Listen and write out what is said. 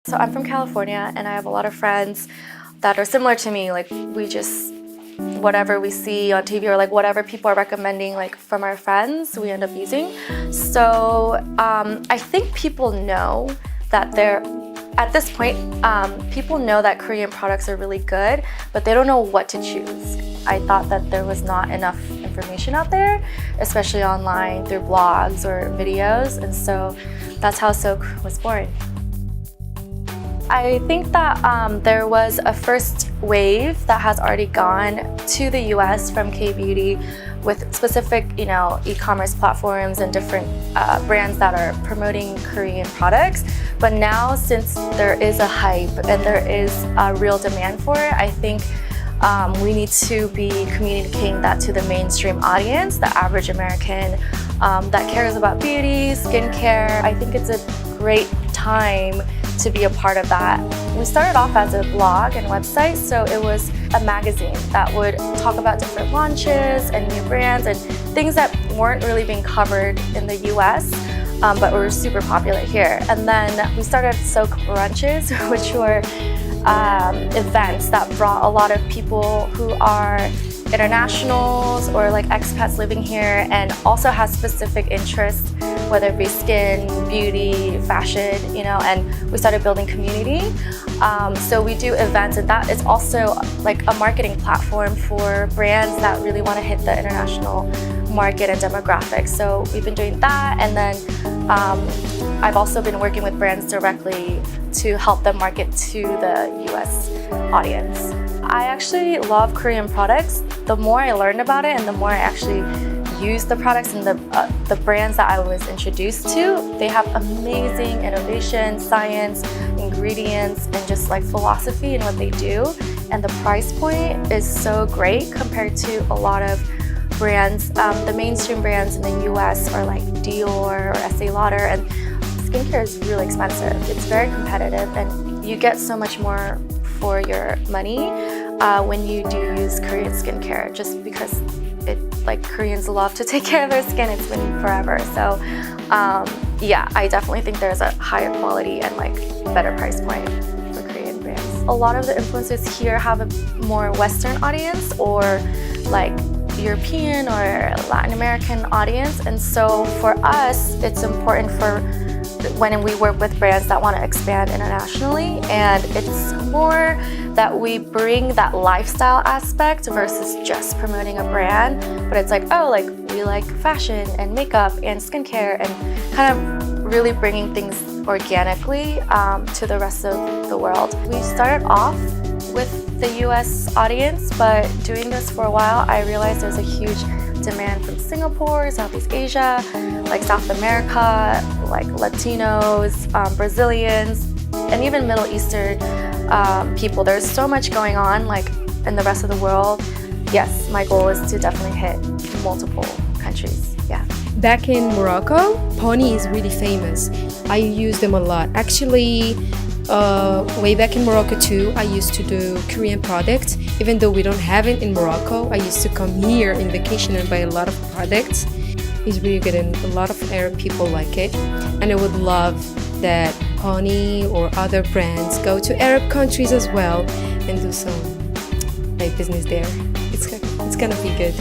So I'm from California and I have a lot of friends that are similar to me. Like we just, whatever we see on TV or like whatever people are recommending like from our friends, we end up using. So I think people know that at this point, people know that Korean products are really good, but they don't know what to choose. I thought that there was not enough information out there, especially online through blogs or videos, and so that's how Soak was born. I think that there was a first wave that has already gone to the US from K-Beauty with specific, e-commerce platforms and different brands that are promoting Korean products. But now, since there is a hype and there is a real demand for it, I think we need to be communicating that to the mainstream audience, the average American that cares about beauty, skincare. I think it's a great time to be a part of that. We started off as a blog and website, so it was a magazine that would talk about different launches and new brands and things that weren't really being covered in the US, but were super popular here. And then we started Soak Brunches, which were events that brought a lot of people who are internationals or like expats living here and also has specific interests, whether it be skin, beauty, fashion, and we started building community. So we do events, and that is also like a marketing platform for brands that really want to hit the international market and demographics. So we've been doing that, and then I've also been working with brands directly to help them market to the US audience. I actually love Korean products. The more I learned about it and the more I actually use the products and the brands that I was introduced to, they have amazing innovation, science, ingredients, and just like philosophy in what they do. And the price point is so great compared to a lot of brands. The mainstream brands in the US are like Dior or Estee Lauder, and skincare is really expensive. It's very competitive, and you get so much more for your money when you do use Korean skincare, just because Koreans love to take care of their skin. It's been forever. So yeah, I definitely think there's a higher quality and better price point for Korean brands. A lot of the influencers here have a more Western audience or European or Latin American audience, and so for us it's important for when we work with brands that want to expand internationally, and it's more that we bring that lifestyle aspect versus just promoting a brand, but it's we like fashion and makeup and skincare and kind of really bringing things organically to the rest of the world. We started off with the US audience, but doing this for a while, I realized there's a huge demand from Singapore, Southeast Asia, South America, Latinos, Brazilians, and even Middle Eastern people. There's so much going on in the rest of the world. Yes, my goal is to definitely hit multiple countries. Yeah. Back in Morocco, Pony is really famous. I use them a lot. Actually, way back in Morocco too, I used to do Korean products. Even though we don't have it in Morocco, I used to come here in vacation and buy a lot of products. It's really good and a lot of Arab people like it. And I would love that Pony or other brands go to Arab countries as well and do some business there. It's gonna be good.